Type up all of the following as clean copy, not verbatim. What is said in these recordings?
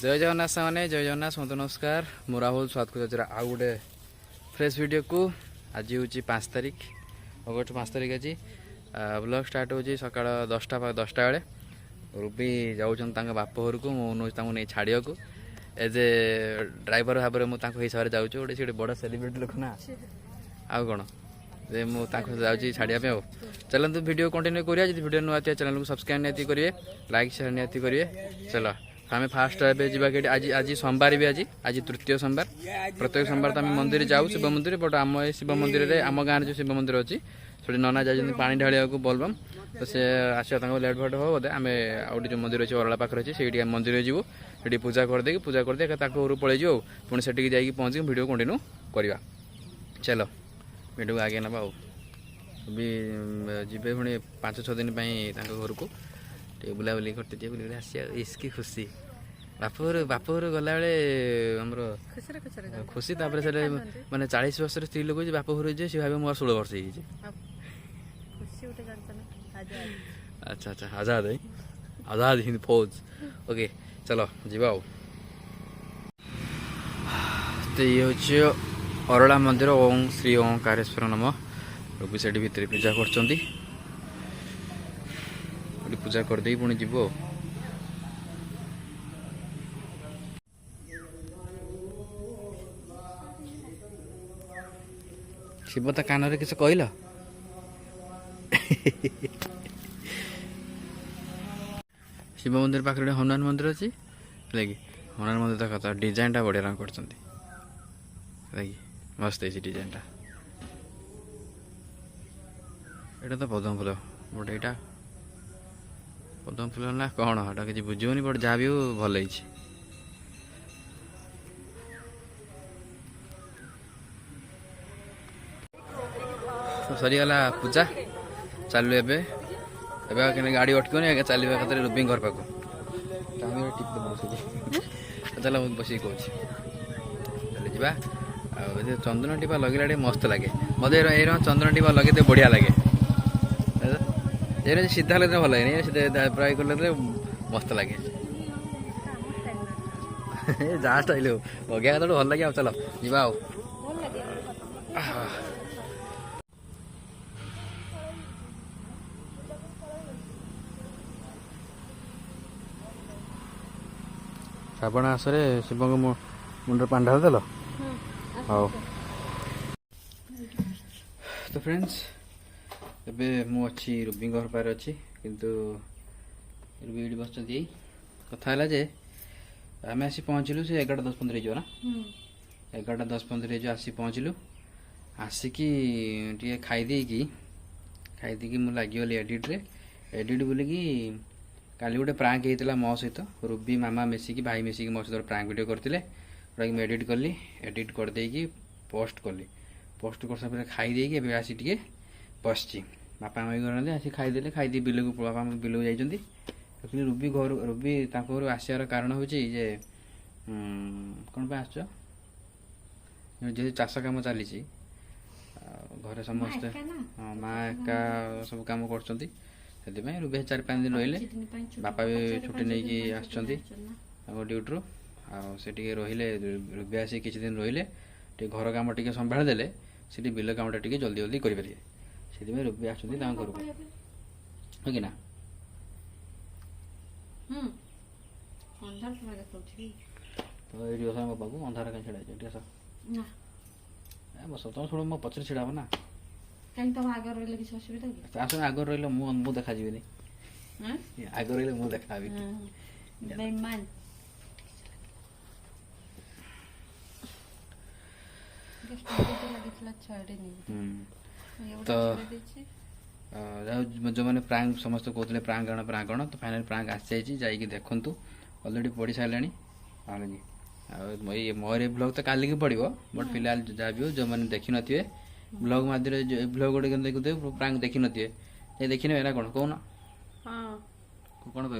जय जगन्नाथ सामने जय जगन्नाथ मत नमस्कार मु राहुल स्वाद को आउ गोटे फ्रेश वीडियो को आज हूँ 5 तारिख अगस्ट 5 तारिख आज ब्लॉग स्टार्ट हो सका 10टा बेले रूबी जाऊँ बाप घर को मुझे छाड़ा को एज ए ड्राइवर भाव में मुझे हिसाब से जाऊँ गोटे बड़ सेलिब्रिटी लोक ना आउ कौन जे मुझे छाड़िया चलते वीडियो कंटिन्यू करिए जी वीडियो नुआ चैनल को सब्सक्राइब निहाती करेंगे लाइक शेयर निहाती करेंगे चलो आम फास्ट एवं आज आज सोमवार भी आज तृतीय सोमवार प्रत्येक सोमवार तो आम मंदिर जाऊ शिव मंदिर बट आम शिव मंदिर में आम गाँव जो शिव मंदिर अच्छी से नना जाती पानी ढाड़ा को बोलबम तो सी आसा लेट फेट हो बोधे आम आउट जो मंदिर अच्छे अरला पाखे अच्छे से मंदिर जीवु से पूजा करदे पूजा करदे घर पलि जाऊ पुणी से जा पहुँच वीडियो कंटिन्यू करवा चलो वीडियो आगे ना भी जी पुणी 5-6 दिन घर को बुलाबुली करते बुला आसिया इसकी खुशी बापर गला आमर खुशी से माने 40 वर्ष स्त्री लोक बाप घर जाए सी भाव मोर 16 वर्ष अच्छा अच्छा आजाद है आजाद हिंद फौज ओके चलो जीवा तो ये हूँ अरला मंदिर ओं श्री ओंकारेश्वर नम लोग से भितर पूजा कर पूजा करदे पुणी जीव शिव ता कान किस कहल शिव मंदिर पाखे हनुमान मंदिर अच्छी है कि हनुमान मंदिर कथा डिजाइन टा बढ़िया कर मस्त है डिजाइन टा यहाँ तो पद्म फूल बट यहाँ पद्म फूल ना कौन एटा कि बुझे बट जहाँ भी भल तो सरीगला पूजा चलू एवं गाड़ी अटक चल रूबी घर पाक चल बस कौन चल जा चंदन टीपा लगे मस्त लगे मत चंदन टीपा लगे बढ़िया लगे ये सीधा लगे भल लगे सीधा प्राय कले मस्त लगे जहाँ स्टाइल लगे तो भल लगे चलो जा श्रावण आसरे शिव मुंडर पान ढाल देल हाँ तो फ्रेंड्स एबे मु अच्छी रूबी घर पार अच्छी किंतु रूबी ये बस कथा है जे आम आसी पहुँचलु से 11:10-15 हो ना 11:10-15 आसी पहुँचलु आसिकी टे खाईदी मुझे लगे एडिट बोलिकी काली गोटे प्रांक होता मो सहित रूबी मामा मिसिकी भाई मिसिकी मो सहित प्रांक वीडियो करते जोटा एडिट कली एडिट करदेकी पोस्ट कली पोस्ट कर सारे खाईदे आसी टे बस बापा माँ घर आसी खाईदे खाईदी बिल को बापा बिल को जाइए एक्चुअली रूबी घर आसार कारण हूँ जे कौन पे आस जे चाष कम चली घरे समस्ते हाँ माँ एका सब कम कर रूबी 4-5 दिन रहिले बापा भी छुट्टी नहीं कि आसुँच ड्यूटी से रहिले रूबी आसी किसी दिन रहिले घर काम टे संभाल देले से बिल काम टे जल्दी जल्दी करेंगे से रूबी आस घर को है कि ना तो ये बस मो पाक अंधार कहीं छड़ा बस तुम छोड़ मो पचर छिड़ा ना कहीं तुम आगे रहिले किसी असुविधा आस आगे रही मु देखा जी आगे रही मु देखा बेईमान तो जो मैंने प्रांक समस्त कहते प्रांक आण तो फाइनाल प्रांक आसी जाइए देखु अलरेडी पढ़ी सारे मोर ब्लॉग तो काली पड़ो बट फिलहाल जहाँ भी हो जो मैंने देखी थे ब्लॉग माध्यम ब्लॉग गुड़े देखुए प्रांक देखी थे देखी ना कौन कौन कौन कह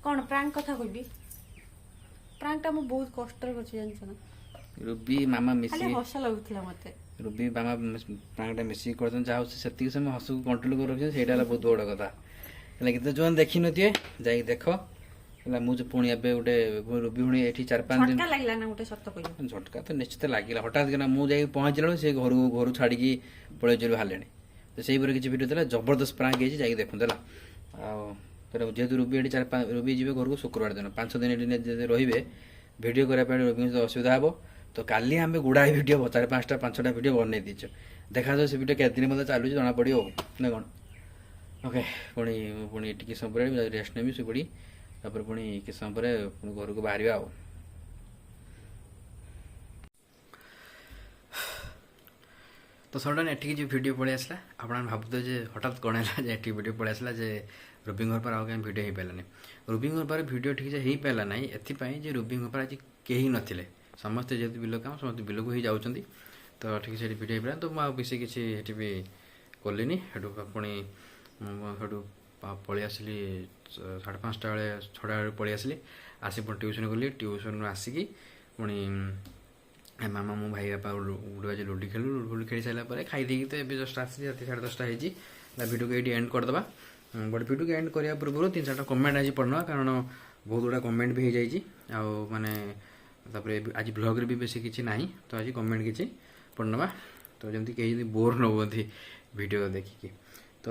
कौन प्रांक कथा कहबी प्रांक टा मु बहुत कष्ट कर जान रूबी मामा मिसी हसा लगुला मत रूबी मामा प्रांक टा मिसी कर जहाँ से समय हसू कंट्रोल कर रखे से बहुत बड़ कथा ହେଲା କି ତ ଯେଉଁମାନେ ଦେଖିନଥିବେ ଯାଇକି ଦେଖ ହେଲା। ମୁଁ ପୁଣି ଏବେ ଗୋଟେ ରୁବି ପୁଣି ଏଠି 4-5 ଦିନ ଝଟକା ଲାଗିଲା ନା ଗୋଟେ ସତ କହିବ। ଝଟକା ତ ନିଶ୍ଚିତ ଲାଗିଲା ହଠାତ୍ କିନା ମୁଁ ଯାଇକି ପହଞ୍ଚିଲା ବେଳକୁ ସେ ଘରୁ ଛାଡ଼ିକି ପଳେଇ ଯିବେ ବାହାରିଲେଣି। ତ ସେଇପରି କିଛି ଭିଡ଼ିଓ ଥିଲା, ଜବରଦସ୍ତ ପ୍ରାଙ୍କ ହେଇଛି, ଯାଇକି ଦେଖନ୍ତୁ ହେଲା। ଆଉ ଯେହେତୁ ରୁବି ଏଠି ରୁବି ଯିବେ ଘରକୁ ଶୁକ୍ରବାର ଦିନ, 5 ଦିନ ଏଠି ଯଦି ରହିବେ ଭିଡ଼ିଓ କରିବା ପାଇଁ ରୁବିଙ୍କ ସହିତ ଅସୁବିଧା ହେବ। ତ କାଲି ଆମେ ଗୁଡ଼ାଏ ଭିଡ଼ିଓ 4-5ଟା ଭିଡ଼ିଓ ବନେଇ ଦେଇଛୁ। ଦେଖାଯାଉ ସେ ଭିଡ଼ିଓ କେତେ ଦିନ ମଧ୍ୟ ଚାଲୁଛି ଜଣାପଡ଼ିବ ଆଉ ନା କ'ଣ। ଓକେ, ପୁଣି ଟିକେ ସମୟ ପରେ ରେଷ୍ଟ ନେବି ଶୋଇପଡ଼ି, ତାପରେ ପୁଣି କିଛି ସମୟ ପରେ ପୁଣି ଘରକୁ ବାହାରିବା ଆଉ। ତ ସଡ଼ନ୍ ଏଠିକି ଯେଉଁ ଭିଡ଼ିଓ ପଳେଇ ଆସିଲା, ଆପଣମାନେ ଭାବୁଥିବେ ଯେ ହଠାତ୍ କ'ଣ ହେଲା ଯେ ଏଠିକି ଭିଡ଼ିଓ ପଳେଇ ଆସିଲା ଯେ ରୁବିଙ୍କ ଘର ପରେ ଆଉ କାହିଁ ଭିଡ଼ିଓ ହେଇପାରିଲାନି। ରୁବିଙ୍କ ଘର ପରେ ଭିଡ଼ିଓ ଠିକ୍ ସେ ହେଇପାରିଲା ନାହିଁ ଏଥିପାଇଁ ଯେ ରୁବିଙ୍କ ଘର ପରେ ଆଜି କେହି ନଥିଲେ। ସମସ୍ତେ ଯେହେତୁ ବିଲ କାମ, ସମସ୍ତେ ବିଲକୁ ହିଁ ଯାଉଛନ୍ତି, ତ ଠିକ୍ ସେଠି ଭିଡ଼ିଓ ହେଇପାରିଲା। ତ ମୁଁ ଆଉ ବେଶୀ କିଛି ଏଠି ବି କଲିନି। ସେଠୁ ପୁଣି ସେଠୁ ପଳେଇ ଆସିଲି 5:30 ବେଳେ, 6ଟା ବେଳେ ପଳେଇ ଆସିଲି। ଆସି ପୁଣି ଟ୍ୟୁସନ୍ ଗଲି। ଟ୍ୟୁସନ୍ରୁ ଆସିକି ପୁଣି ମାମା ମୋ ଭାଇ ବାପା ଗୋଟେ ବାଜି ଲୁଡୁ ଖେଳି ସାରିଲା ପରେ ଖାଇ ଦେଇକି ତ ଏବେ ଜଷ୍ଟ ଆସିଲି। ରାତି 10:30 ହେଇଛି। ଭିଡ଼ିଓକୁ ଏଇଠି ଏଣ୍ଡ କରିଦେବା। ବଟ୍ ଭିଡ଼ିଓକୁ ଏଣ୍ଡ କରିବା ପୂର୍ବରୁ 3-4ଟା କମେଣ୍ଟ ଆଜି ପଢ଼ିନେବା, କାରଣ ବହୁତ ଗୁଡ଼ା କମେଣ୍ଟ ବି ହେଇଯାଇଛି। ଆଉ ମାନେ ତାପରେ ଆଜି ବ୍ଲଗ୍ରେ ବି ବେଶୀ କିଛି ନାହିଁ, ତ ଆଜି କମେଣ୍ଟ କିଛି ପଢ଼ିନେବା, ତ ଯେମିତି କେହି ଯଦି ବୋର୍ ନ ହୁଅନ୍ତି ଭିଡ଼ିଓ ଦେଖିକି। ତ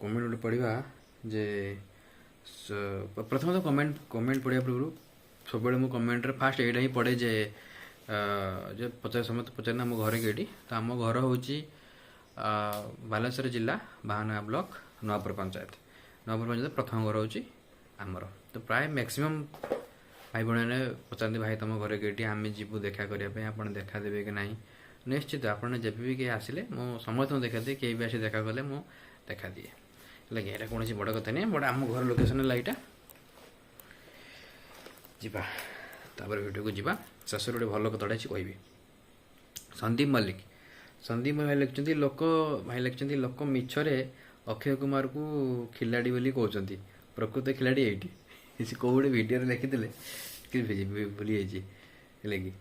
କମେଣ୍ଟ ଗୋଟେ ପଢ଼ିବା ଯେ ପ୍ରଥମତଃ କମେଣ୍ଟ ପଢ଼ିବା ପୂର୍ବରୁ ସବୁବେଳେ ମୁଁ କମେଣ୍ଟରେ ଫାଷ୍ଟ ଏଇଟା ହିଁ ପଢ଼େ ଯେ ସମସ୍ତେ ପଚାରେ ଆମ ଘରେ କେଉଁଠି। ତ ଆମ ଘର ହେଉଛି ବାଲେଶ୍ୱର ଜିଲ୍ଲା ବାହାନଗା ବ୍ଲକ ନୂଆପୁର ପଞ୍ଚାୟତ। ପ୍ରଥମ ଘର ହେଉଛି ଆମର। ତ ପ୍ରାୟ ମ୍ୟାକ୍ସିମମ୍ ଭାଇ ଭଉଣୀମାନେ ପଚାରନ୍ତି ଭାଇ ତୁମ ଘରେ କେଉଁଠି, ଆମେ ଯିବୁ ଦେଖା କରିବା ପାଇଁ, ଆପଣ ଦେଖା ଦେବେ କି ନାହିଁ। ନିଶ୍ଚିତ ଆପଣ ଯେବେ ବି କେହି ଆସିଲେ ମୁଁ ସମସ୍ତଙ୍କୁ ଦେଖାଦିଏ, କେହି ବି ଆସି ଦେଖା କଲେ ମୁଁ ଦେଖାଦିଏ, ହେଲା କି। ଏଇଟା କୌଣସି ବଡ଼ କଥା ନାହିଁ, ବଟ୍ ଆମ ଘର ଲୋକେସନ୍ ହେଲା ଏଇଟା। ଯିବା ତାପରେ ଭିଡ଼ିଓକୁ ଯିବା। ଶେଷରେ ଗୋଟେ ଭଲ କଥାଟା ଅଛି କହିବି। ସନ୍ଦୀପ ମଲ୍ଲିକ ଭାଇ ଲେଖିଛନ୍ତି ଲୋକ ମିଛରେ ଅକ୍ଷୟ କୁମାରକୁ ଖିଲାଡ଼ି ବୋଲି କହୁଛନ୍ତି, ପ୍ରକୃତ ଖିଲାଡ଼ି ଏଇଠି। ସେ କେଉଁ ଗୋଟେ ଭିଡ଼ିଓରେ ଲେଖିଥିଲେ କି ଭୁଲି ଯାଇଛି, ହେଲେ କି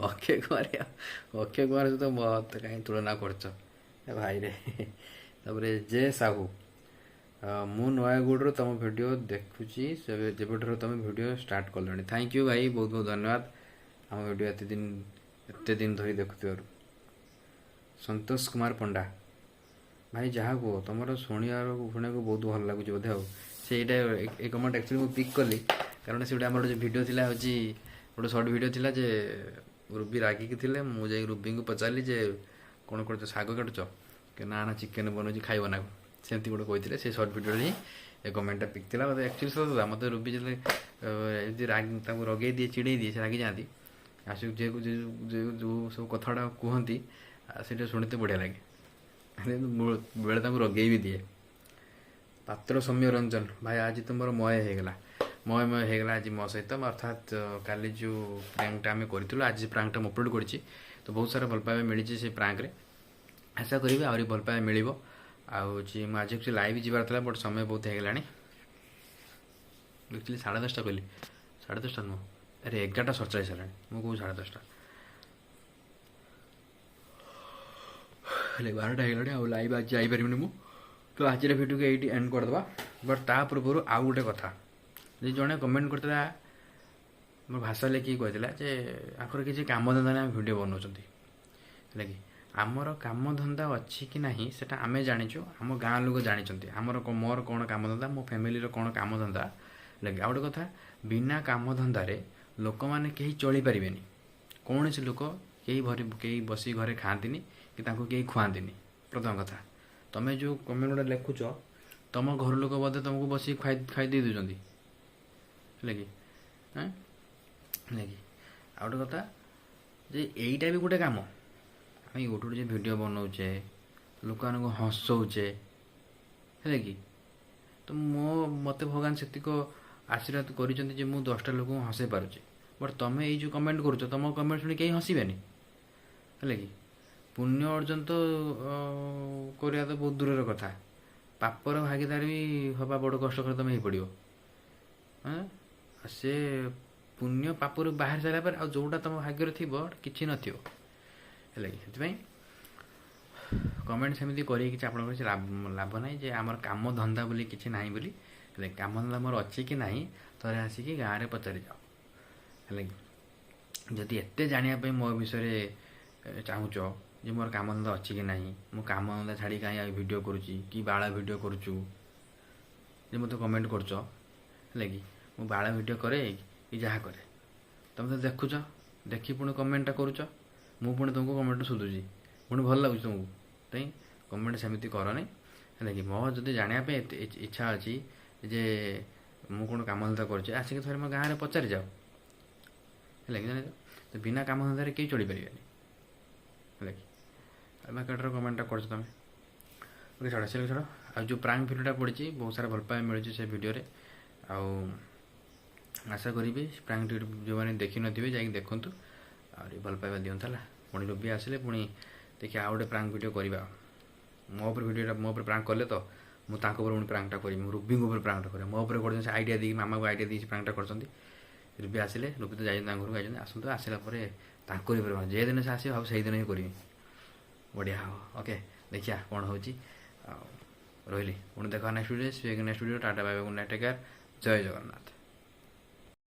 ଅକ୍ଷୟ କୁମାର ସହିତ ମୋତେ କାହିଁ ତୁଳନା କରୁଛ ଭାଇରେ। ତାପରେ ଜେ ସାହୁ, ମୁଁ ନୟାଗଡ଼ରୁ ତୁମ ଭିଡ଼ିଓ ଦେଖୁଛି, ଯେବେଠାରୁ ତୁମେ ଭିଡ଼ିଓ ଷ୍ଟାର୍ଟ କଲଣି। ଥ୍ୟାଙ୍କ ୟୁ ଭାଇ, ବହୁତ ବହୁତ ଧନ୍ୟବାଦ ଆମ ଭିଡ଼ିଓ ଏତେ ଦିନ ଧରି ଦେଖୁଥିବାରୁ। ସନ୍ତୋଷ କୁମାର ପଣ୍ଡା, ଭାଇ ଯାହା କୁହ ତୁମର ଶୁଣିବାକୁ ବହୁତ ଭଲ ଲାଗୁଛି ବୋଧେ ଆଉ। ସେଇଟା ଏ କମେଣ୍ଟ ଆକ୍ଚୁଆଲି ମୁଁ ପିକ୍ କଲି, କାରଣ ସେ ଗୋଟେ ଆମର ଯେଉଁ ଭିଡ଼ିଓ ଥିଲା ହେଉଛି ଗୋଟେ ସର୍ଟ ଭିଡ଼ିଓ ଥିଲା ଯେ ରୁବି ରାଗିକି ଥିଲେ। ମୁଁ ଯାଇ ରୁବିଙ୍କୁ ପଚାରିଲି ଯେ କ'ଣ କରୁଛ, ଶାଗ କାଟୁଛ କି ନା ଚିକେନ୍ ବନଉଛି ଖାଇବ ନା, ସେମିତି ଗୋଟେ କହିଥିଲେ। ସେ ସର୍ଟ ଭିଡ଼ିଓରେ ହିଁ ଏ କମେଣ୍ଟଟା ପିକ୍ ଥିଲା। ମୋତେ ଆକ୍ଚୁଆଲି ସତ ମୋତେ ରୁବି ଯେତେବେଳେ ଏମିତି ତାଙ୍କୁ ରଗେଇ ଦିଏ, ଚିଡ଼େଇ ଦିଏ, ସେ ରାଗିଯାଆନ୍ତି। ଆସିକି ଯେଉଁ ସବୁ କଥାଗୁଡ଼ା କୁହନ୍ତି ସେଇଟା ଶୁଣିତେ ବଢ଼ିଆ ଲାଗେ, ବେଳେ ତାଙ୍କୁ ରଗେଇ ବି ଦିଏ। ପାତ୍ର ସୌମ୍ୟ ରଞ୍ଜନ, ଭାଇ ଆଜି ତୁମର ମୟ ହେଇଗଲା ଆଜି ମୋ ସହିତ, ଅର୍ଥାତ୍ କାଲି ଯେଉଁ ପ୍ରାଙ୍କଟା ଆମେ କରିଥିଲୁ ଆଜି ସେ ପ୍ରାଙ୍କଟା ମୁଁ ଅପଲୋଡ଼ କରିଛି। ତ ବହୁତ ସାରା ଭଲ ପାଇବା ମିଳିଛି ସେ ପ୍ରାଙ୍କରେ, ଆଶା କରିବି ଆହୁରି ଭଲ ପାଇବା ମିଳିବ। ଆଉ ମୁଁ ଆଜି ଆକ୍ଚୁଆଲି ଲାଇଭ୍ ଯିବାର ଥିଲା, ବଟ୍ ସମୟ ବହୁତ ହେଇଗଲାଣି। ଆକ୍ଚୁଆଲି 10:30 କହିଲି, 10:30 ନୁହଁ, ଆରେ 11:47 ହେଲାଣି, ମୁଁ କହୁଛି 10:30, ହେଲେ 12ଟା ହେଇଗଲାଣି। ଆଉ ଲାଇଭ୍ ଆଜି ଯାଇପାରିବିନି ମୁଁ, ତ ଆଜିର ଭିଡ଼ିଓକୁ ଏଇଠି ଏଣ୍ଡ କରିଦେବା। ବଟ୍ ତା ପୂର୍ବରୁ ଆଉ ଗୋଟେ କଥା, ଯେ ଜଣେ କମେଣ୍ଟ କରିଥିଲା ମୋ ଭାଷା ଲେଖିକି କହିଥିଲା ଯେ ଆଙ୍କର କିଛି କାମଧନ୍ଦା ନାହିଁ, ଆମେ ଭିଡ଼ିଓ ବନାଉଛନ୍ତି, ହେଲା କି। ଆମର କାମଧନ୍ଦା ଅଛି କି ନାହିଁ ସେଟା ଆମେ ଜାଣିଛୁ, ଆମ ଗାଁ ଲୋକ ଜାଣିଛନ୍ତି ମୋର କ'ଣ କାମଧନ୍ଦା, ମୋ ଫ୍ୟାମିଲିର କ'ଣ କାମଧନ୍ଦା, ହେଲା କି। ଆଉ ଗୋଟେ କଥା, ବିନା କାମଧନ୍ଦାରେ ଲୋକମାନେ କେହି ଚଳିପାରିବେନି। କୌଣସି ଲୋକ କେହି ବସି ଘରେ ଖାଆନ୍ତିନି କି ତାଙ୍କୁ କେହି ଖୁଆନ୍ତିନି। ପ୍ରଥମ କଥା, ତୁମେ ଯେଉଁ କମେଣ୍ଟ ଗୁଡ଼ା ଲେଖୁଛ ତୁମ ଘର ଲୋକ ବୋଧେ ତୁମକୁ ବସିକି ଖାଇ ଦେଇ ଦେଉଛନ୍ତି, ହେଲା କି। ହେଲା କି। ଆଉ ଗୋଟେ କଥା ଯେ ଏଇଟା ବି ଗୋଟେ କାମ, ଆମେ ୟୁଟ୍ୟୁବରେ ଯେ ଭିଡ଼ିଓ ବନାଉଛେ, ଲୋକମାନଙ୍କୁ ହସଉଛେ, ହେଲା କି। ତ ମୋତେ ଭଗବାନ ସେତିକ ଆଶୀର୍ବାଦ କରିଛନ୍ତି ଯେ ମୁଁ 10ଟା ଲୋକଙ୍କୁ ହସେଇ ପାରୁଛି। ବଟ୍ ତୁମେ ଏଇ ଯେଉଁ କମେଣ୍ଟ କରୁଛ, ତୁମ କମେଣ୍ଟ ଶୁଣି କେହି ହସିବେନି, ହେଲା କି। ପୁଣ୍ୟ ଅର୍ଜନ ତ କରିବା ତ ବହୁତ ଦୂରର କଥା, ପାପର ଭାଗିଦାର ବି ହେବା ବଡ଼ କଷ୍ଟକର ତୁମେ ହେଇପଡ଼ିବ। ସେ ପୁଣ୍ୟ ପାପରୁ ବାହାରି ସାରିଲା ପରେ ଆଉ ଯେଉଁଟା ତୁମ ଭାଗ୍ୟରେ ଥିବ କିଛି ନଥିବ, ହେଲା କି। ସେଥିପାଇଁ କମେଣ୍ଟ ସେମିତି କରିକି କିଛି ଆପଣଙ୍କର କିଛି ଲାଭ ନାହିଁ ଯେ ଆମର କାମ ଧନ୍ଦା ବୋଲି କିଛି ନାହିଁ ବୋଲି। ହେଲେ କାମ ଧନ୍ଦା ମୋର ଅଛି କି ନାହିଁ ଥରେ ଆସିକି ଗାଁରେ ପଚାରିଯାଅ। ହେଲେ ଯଦି ଏତେ ଜାଣିବା ପାଇଁ ମୋ ବିଷୟରେ ଚାହୁଁଛ ଯେ ମୋର କାମ ଧନ୍ଦା ଅଛି କି ନାହିଁ, ମୁଁ କାମ ଧନ୍ଦା ଛାଡ଼ି କାହିଁ ଭିଡ଼ିଓ କରୁଛି କି ବାଳ ଭିଡ଼ିଓ କରୁଛୁ ଯେ ମୋତେ କମେଣ୍ଟ କରୁଛ, ହେଲା କି ମୁଁ ବାଳ ଭିଡ଼ିଓ କରେ କି ଯାହା କରେ ତୁମେ ତ ଦେଖୁଛ, ଦେଖି ପୁଣି କମେଣ୍ଟଟା କରୁଛ, ମୁଁ ପୁଣି ତୁମକୁ କମେଣ୍ଟ ଶୋଧୁଛି, ପୁଣି ଭଲ ଲାଗୁଛି ତୁମକୁ, ତେଣୁ କମେଣ୍ଟ ସେମିତି କରନି। ହେଲା କି ମୋ ଯଦି ଜାଣିବା ପାଇଁ ଏତେ ଇଚ୍ଛା ଅଛି ଯେ ମୁଁ କ'ଣ କାମ ଧନ୍ଦା କରୁଛି ଆସିକି ଥରେ ମୋ ଗାଁରେ ପଚାରିଯାଅ। ହେଲା କି ଜାଣିଛ ତ ବିନା କାମ ଧନ୍ଦାରେ କେହି ଚଳିପାରିବେନି। ହେଲା କି ମାର୍କେଟର କମେଣ୍ଟଟା କରୁଛ ତୁମେ, ଓକେ ଛାଡ଼ ସେ ଛାଡ଼। ଆଉ ଯେଉଁ ପ୍ରାଙ୍କ ଭିଡ଼ିଓଟା ପଡ଼ିଛି ବହୁତ ସାରା ଭଲ ପାଇବା ମିଳୁଛି ସେ ଭିଡ଼ିଓରେ। ଆଉ ଆଶା କରିବି ପ୍ରାଙ୍କ ଯେଉଁମାନେ ଦେଖିନଥିବେ ଯାଇକି ଦେଖନ୍ତୁ, ଆହୁରି ଭଲ ପାଇବା ଦିଅନ୍ତୁ ହେଲା। ପୁଣି ରୁବି ଆସିଲେ ପୁଣି ଦେଖିବା ଆଉ ଗୋଟେ ପ୍ରାଙ୍କ ଭିଡ଼ିଓ କରିବା। ମୋ ଉପରେ ଭିଡ଼ିଓଟା ମୋ ଉପରେ ପ୍ରାଙ୍କ କଲେ ତ ମୁଁ ତାଙ୍କ ଉପରେ ପୁଣି ପ୍ରାଙ୍କଟା କରିବି, ମୁଁ ରୁବିଙ୍କ ଉପରେ ପ୍ରାଙ୍କଟା କରିବି। ମୋ ଉପରେ କରୁଛନ୍ତି ସେ ଆଇଡ଼ିଆ ଦେଇକି, ମାମାକୁ ଆଇଡ଼ିଆ ଦେଇକି ପ୍ରାଙ୍କଟା କରୁଛନ୍ତି। ରୁବି ଆସିଲେ, ରୁବି ତ ଯାଇଛନ୍ତି ତାଙ୍କ ଘରକୁ, ଯାଇଛନ୍ତି, ଆସନ୍ତୁ, ଆସିଲା ପରେ ତାଙ୍କରି ଉପରେ ଯେ ଦିନ ସେ ଆସିବ ଭାବୁ ସେଇଦିନ ହିଁ କରିବି, ବଢ଼ିଆ ହେବ। ଓକେ ଦେଖିବା କ'ଣ ହେଉଛି। ଆଉ ରହିଲି, ପୁଣି ଦେଖା next video. Next video tata bye bye, good night, take care, ଜୟ ଜଗନ୍ନାଥ।